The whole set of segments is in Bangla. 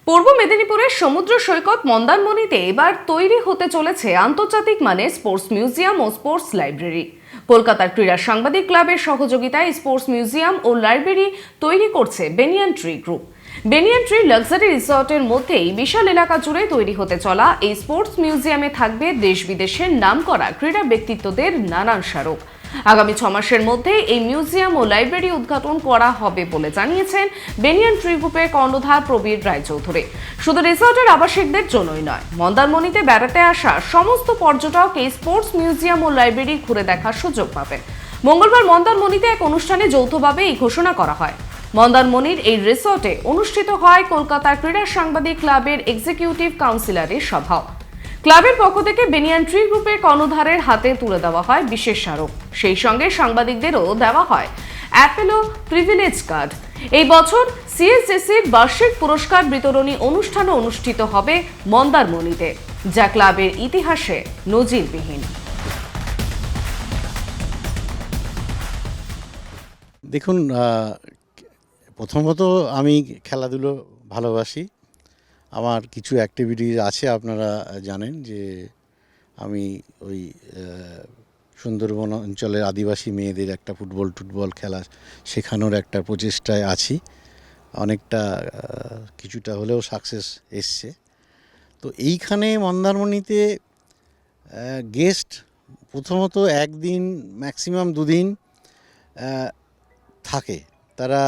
পূর্ব মেদিনীপুরের সমুদ্র সৈকত মন্দারমণিতে এবার তৈরি হতে চলেছে আন্তর্জাতিক মানের স্পোর্টস মিউজিয়াম ও স্পোর্টস লাইব্রেরি। কলকাতার ক্রীড়া সাংবাদিক ক্লাবের সহযোগিতায় স্পোর্টস মিউজিয়াম ও লাইব্রেরি তৈরি করছে Banyan Tree group. Banyan Tree luxury রিসর্টের মধ্যেই বিশাল এলাকা জুড়ে তৈরি হতে চলা এই স্পোর্টস মিউজিয়ামে থাকবে দেশ বিদেশের নামকরা ক্রীড়া ব্যক্তিত্বদের নানান স্মারক। আগামী 6 মাসের মধ্যে এই মিউজিয়াম ও লাইব্রেরি উদ্ঘাটন করা হবে বলে জানিয়েছেন বেনিয়ান ট্রি গ্রুপের কর্ণধার প্রবীর রায়চৌধুরী। শুধু রিসর্টের আবাসিকদের জন্যই নয়, মন্দারমণিতে বেড়াতে আসা সমস্ত পর্যটক এই স্পোর্টস মিউজিয়াম ও লাইব্রেরি ঘুরে দেখার সুযোগ পাবেন। মঙ্গলবার মন্দারমণিতে এক অনুষ্ঠানে যৌথভাবে এই ঘোষণা করা হয়। মন্দারমণির এই রিসর্টে অনুষ্ঠিত হয় কলকাতার ক্রীড়া সাংবাদিক ক্লাবের এক্সিকিউটিভ কাউন্সিলরের সভা। ক্লাবের পক্ষ থেকে বেনিয়ান ট্রি গ্রুপের কর্ণধারের হাতে তুলে দেওয়া হয় বিশেষ স্মারক। সেই সঙ্গে সাংবাদিকদেরও দেওয়া হয় অ্যাপেলো প্রিভিলেজ কার্ড। এই বছর সিএসএসির বার্ষিক পুরস্কার বিতরণী অনুষ্ঠানও অনুষ্ঠিত হবে মন্দারমণিতে, যা ক্লাবের ইতিহাসে নজিরবিহীন। দেখুন, প্রথমত আমি খেলাধুলো ভালোবাসি। আমার কিছু অ্যাক্টিভিটিস আছে, আপনারা জানেন যে আমি ওই সুন্দরবন অঞ্চলের আদিবাসী মেয়েদের একটা ফুটবল খেলা শেখানোর একটা প্রচেষ্টায় আছি। অনেকটা কিছুটা হলেও সাকসেস এসছে। তো এইখানে মন্দারমণিতে গেস্ট প্রথমত একদিন ম্যাক্সিমাম 2 দিন থাকে। তারা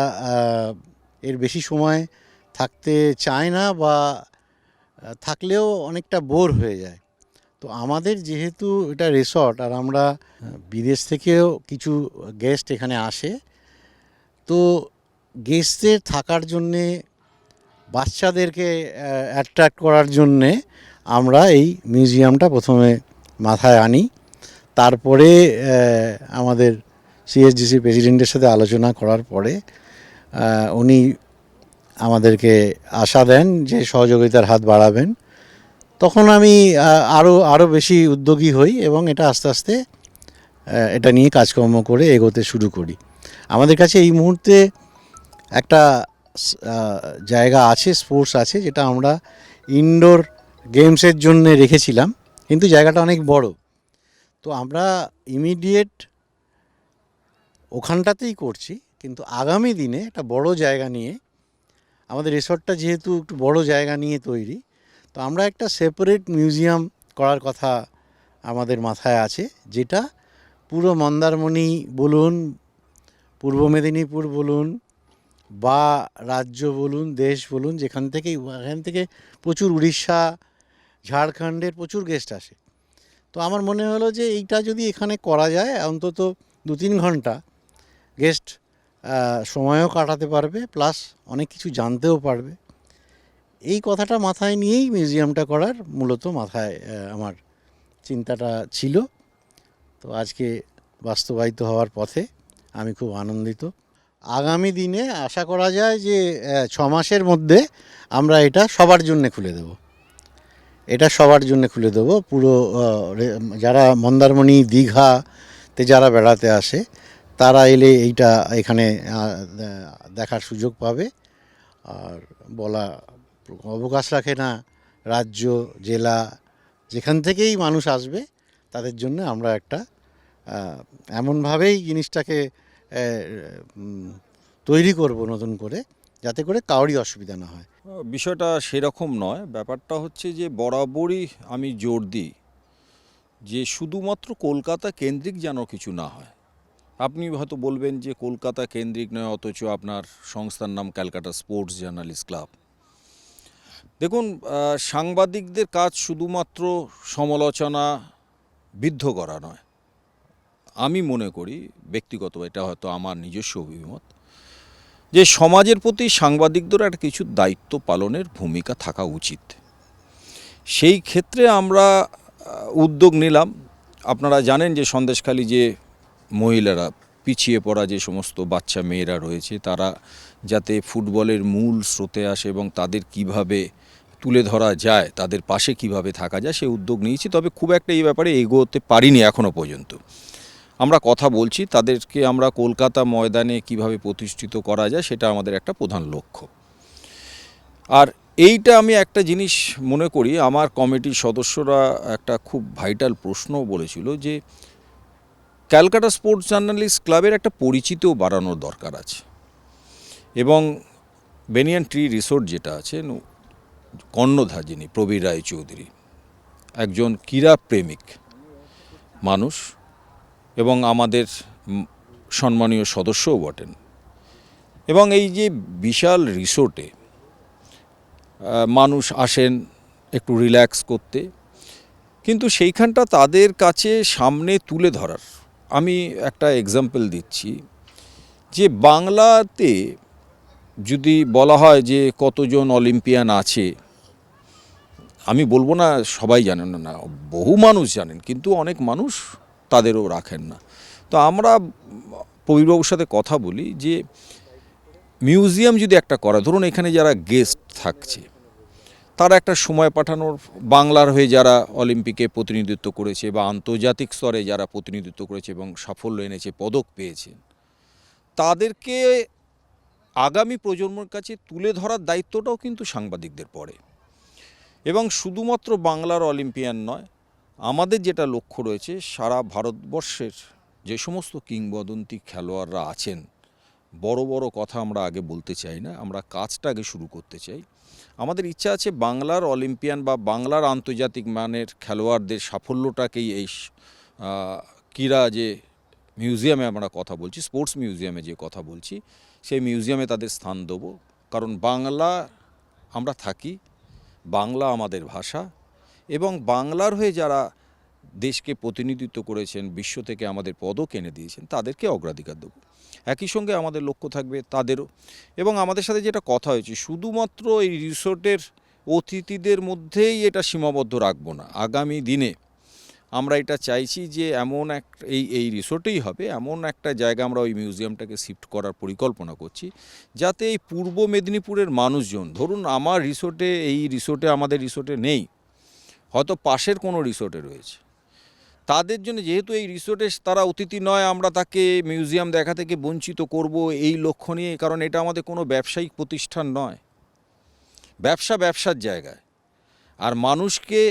এর বেশি সময় থাকতে চায় না, বা থাকলেও অনেকটা বোর হয়ে যায়। তো আমাদের যেহেতু এটা রিসর্ট, আর আমরা বিদেশ থেকেও কিছু গেস্ট এখানে আসে, তো গেস্টদের থাকার জন্যে, বাচ্চাদেরকে অ্যাট্রাক্ট করার জন্যে আমরা এই মিউজিয়ামটা প্রথমে মাথায় আনি। তারপরে আমাদের সিএসজিসি প্রেসিডেন্টের সাথে আলোচনা করার পরে উনি আমাদেরকে আশা দেন যে সহযোগিতার হাত বাড়াবেন। তখন আমি আরও বেশি উদ্যোগী হই এবং এটা আস্তে আস্তে এটা নিয়ে কাজকর্ম করে এগোতে শুরু করি। আমাদের কাছে এই মুহূর্তে একটা জায়গা আছে, স্পোর্টস আছে, যেটা আমরা ইনডোর গেমসের জন্য রেখেছিলাম, কিন্তু জায়গাটা অনেক বড়। তো আমরা ইমিডিয়েট ওখানটাতেই করছি, কিন্তু আগামী দিনে একটা বড় জায়গা নিয়ে, আমাদের রিসর্টটা যেহেতু একটু বড় জায়গা নিয়ে তৈরি, তো আমরা একটা সেপারেট মিউজিয়াম করার কথা আমাদের মাথায় আছে, যেটা পুরো মন্দারমণি বলুন, পূর্ব মেদিনীপুর বলুন, বা রাজ্য বলুন, দেশ বলুন, এখান থেকে প্রচুর উড়িষ্যা, ঝাড়খণ্ডের প্রচুর গেস্ট আসে। তো আমার মনে হলো যে এইটা যদি এখানে করা যায়, অন্তত 2-3 ঘন্টা গেস্ট সময়ও কাটাতে পারবে, প্লাস অনেক কিছু জানতেও পারবে। এই কথাটা মাথায় নিয়েই মিউজিয়ামটা করার মূলত মাথায় আমার চিন্তাটা ছিল। তো আজকে বাস্তবায়িত হওয়ার পথে আমি খুব আনন্দিত। আগামী দিনে আশা করা যায় যে 6 মাসের মধ্যে আমরা এটা সবার জন্য খুলে দেব। পুরো যারা মন্দারমণি, দীঘাতে যারা বেড়াতে আসে, তারা এলে এখানে দেখার সুযোগ পাবে। আর বলা অবকাশ রাখে না, রাজ্য, জেলা, যেখান থেকেই মানুষ আসবে তাদের জন্য আমরা একটা এমনভাবেই জিনিসটাকে তৈরি করব নতুন করে, যাতে করে কারোরই অসুবিধা না হয়। বিষয়টা সেরকম নয়। ব্যাপারটা হচ্ছে যে বরাবরই আমি জোর দিই যে শুধুমাত্র কলকাতা কেন্দ্রিক যেন কিছু না হয়। আপনি হয়তো বলবেন যে কলকাতা কেন্দ্রিক নয়, অথচ আপনার সংস্থার নাম ক্যালকাটা স্পোর্টস জার্নালিস্ট ক্লাব। দেখুন, সাংবাদিকদের কাজ শুধুমাত্র সমালোচনা বিদ্ধ করা নয়। আমি মনে করি ব্যক্তিগত, এটা হয়তো আমার নিজস্ব অভিমত, যে সমাজের প্রতি সাংবাদিকদের একটা কিছু দায়িত্ব পালনের ভূমিকা থাকা উচিত। সেই ক্ষেত্রে আমরা উদ্যোগ নিলাম। আপনারা জানেন যে সন্দেশখালী যে মহিলারা, পিছিয়ে পড়া যে সমস্ত বাচ্চা মেয়েরা রয়েছে, তারা যাতে ফুটবলের মূল স্রোতে আসে এবং তাদের কিভাবে তুলে ধরা যায়, তাদের পাশে কিভাবে থাকা যায়, সেই উদ্যোগ নিয়েছি। তবে খুব একটা এই ব্যাপারে এগোতে পারিনি এখনও পর্যন্ত। আমরা কথা বলছি, তাদেরকে আমরা কলকাতা ময়দানে কিভাবে প্রতিষ্ঠিত করা যায় সেটা আমাদের একটা প্রধান লক্ষ্য। আর এইটা আমি একটা জিনিস মনে করি, আমার কমিটির সদস্যরা একটা খুব ভাইটাল প্রশ্ন বলেছিল যে ক্যালকাটা স্পোর্টস জার্নালিস্ট ক্লাবের একটা পরিচিতিও বাড়ানোর দরকার আছে, এবং বেনিয়ান ট্রি রিসোর্ট যেটা আছে, কর্ণধার যিনি প্রবীর রায়চৌধুরী একজন ক্রীড়া প্রেমিক মানুষ এবং আমাদের সম্মানীয় সদস্যও বটেন, এবং এই যে বিশাল রিসোর্টে মানুষ আসেন একটু রিল্যাক্স করতে, কিন্তু সেইখানটা তাদের কাছে সামনে তুলে ধরার, আমি একটা এক্সাম্পল দিচ্ছি যে বাংলাতে যদি বলা হয় যে কতজন অলিম্পিয়ান আছে, আমি বলবো না সবাই জানেন না, বহু মানুষ জানেন, কিন্তু অনেক মানুষ তাদেরও রাখেন না। তো আমরা প্রবীরবাবুর সাথে কথা বলি যে মিউজিয়াম যদি একটা করা, ধরুন এখানে যারা গেস্ট থাকছে তারা একটা সময় পাঠানোর, বাংলার হয়ে যারা অলিম্পিকে প্রতিনিধিত্ব করেছে বা আন্তর্জাতিক স্তরে যারা প্রতিনিধিত্ব করেছে এবং সাফল্য এনেছে, পদক পেয়েছে, তাদেরকে আগামী প্রজন্মের কাছে তুলে ধরার দায়িত্বটাও কিন্তু সাংবাদিকদের পড়ে। এবং শুধুমাত্র বাংলার অলিম্পিয়ান নয়, আমাদের যেটা লক্ষ্য রয়েছে সারা ভারতবর্ষের যে সমস্ত কিংবদন্তি খেলোয়াড়রা আছেন, বড় বড় কথা আমরা আগে বলতে চাই না, আমরা কাজটা আগে শুরু করতে চাই। আমাদের ইচ্ছা আছে বাংলার অলিম্পিয়ান বা বাংলার আন্তর্জাতিক মানের খেলোয়াড়দের সাফল্যটাকেই এই ক্রীড়া যে মিউজিয়ামে আমরা কথা বলছি, স্পোর্টস মিউজিয়ামে যে কথা বলছি, সেই মিউজিয়ামে তাদের স্থান দেব। কারণ বাংলা আমরা থাকি, বাংলা আমাদের ভাষা, এবং বাংলার হয়ে যারা দেশকে প্রতিনিধিত্ব করেছেন, বিশ্ব থেকে আমাদের পদক এনে দিয়েছেন, তাদেরকে অগ্রাধিকার দেব। একই সঙ্গে আমাদের লক্ষ্য থাকবে তাদেরও। এবং আমাদের সাথে যেটা কথা হয়েছে, শুধুমাত্র এই রিসোর্টের অতিথিদের মধ্যেই এটা সীমাবদ্ধ রাখবো না। আগামী দিনে আমরা এটা চাইছি যে এমন এই রিসোর্টেই হবে, এমন একটা জায়গা আমরা ওই মিউজিয়ামটাকে শিফট করার পরিকল্পনা করছি, যাতে এই পূর্ব মেদিনীপুরের মানুষজন, ধরুন আমার রিসোর্টে, এই রিসোর্টে, আমাদের রিসোর্টে নেই, হয়তো পাশের কোনো রিসোর্টে রয়েছে, তাদের জন্য, যেহেতু এই রিসোর্টে তারা অতিথি নয়, আমরা তাকে মিউজিয়াম দেখা থেকে বঞ্চিত করব এই লক্ষ্য নিয়ে। কারণ এটা আমাদের কোনো ব্যবসায়িক প্রতিষ্ঠান নয়, ব্যবসার জায়গায়। আর মানুষকে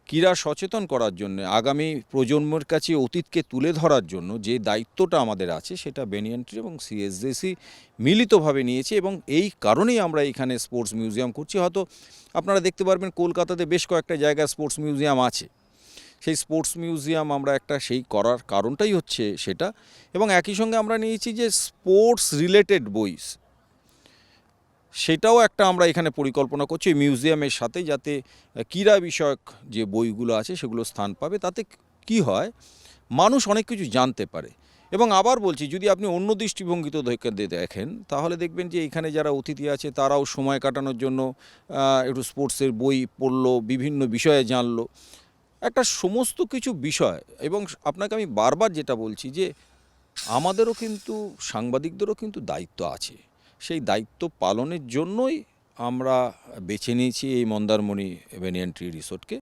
ক্রীড়া সচেতন করার জন্য, আগামী প্রজন্মের কাছে অতীতকে তুলে ধরার জন্য যে দায়িত্বটা আমাদের আছে, সেটা বেনিয়ান ট্রি এবং সিএসজেসি মিলিতভাবে নিয়েছে, এবং এই কারণেই আমরা এখানে স্পোর্টস মিউজিয়াম করছি। হয়তো আপনারা দেখতে পারবেন কলকাতাতে বেশ কয়েকটা জায়গায় স্পোর্টস মিউজিয়াম আছে, সেই স্পোর্টস মিউজিয়াম আমরা একটা সেই করার কারণটাই হচ্ছে সেটা। এবং একই সঙ্গে আমরা নিয়েছি যে স্পোর্টস রিলেটেড বই, সেটাও একটা আমরা এখানে পরিকল্পনা করছি মিউজিয়ামের সাথে, যাতে ক্রীড়া বিষয়ক যে বইগুলো আছে সেগুলো স্থান পাবে। তাতে কি হয়, মানুষ অনেক কিছু জানতে পারে। এবং আবার বলছি, যদি আপনি অন্য দৃষ্টিভঙ্গিতে দেখেন, তাহলে দেখবেন যে এখানে যারা অতিথি আছে তারাও সময় কাটানোর জন্য একটু স্পোর্টসের বই পড়লো, বিভিন্ন বিষয়ে জানলো, একটা সমস্ত কিছু বিষয়। এবং আপনাকে আমি বারবার যেটা বলছি যে আমাদেরও কিন্তু, সাংবাদিকদেরও কিন্তু দায়িত্ব আছে, সেই দায়িত্ব পালনের জন্যই আমরা বেছে নিয়েছি এই মন্দারমণি বেনিয়ান ট্রি রিসোর্টকে।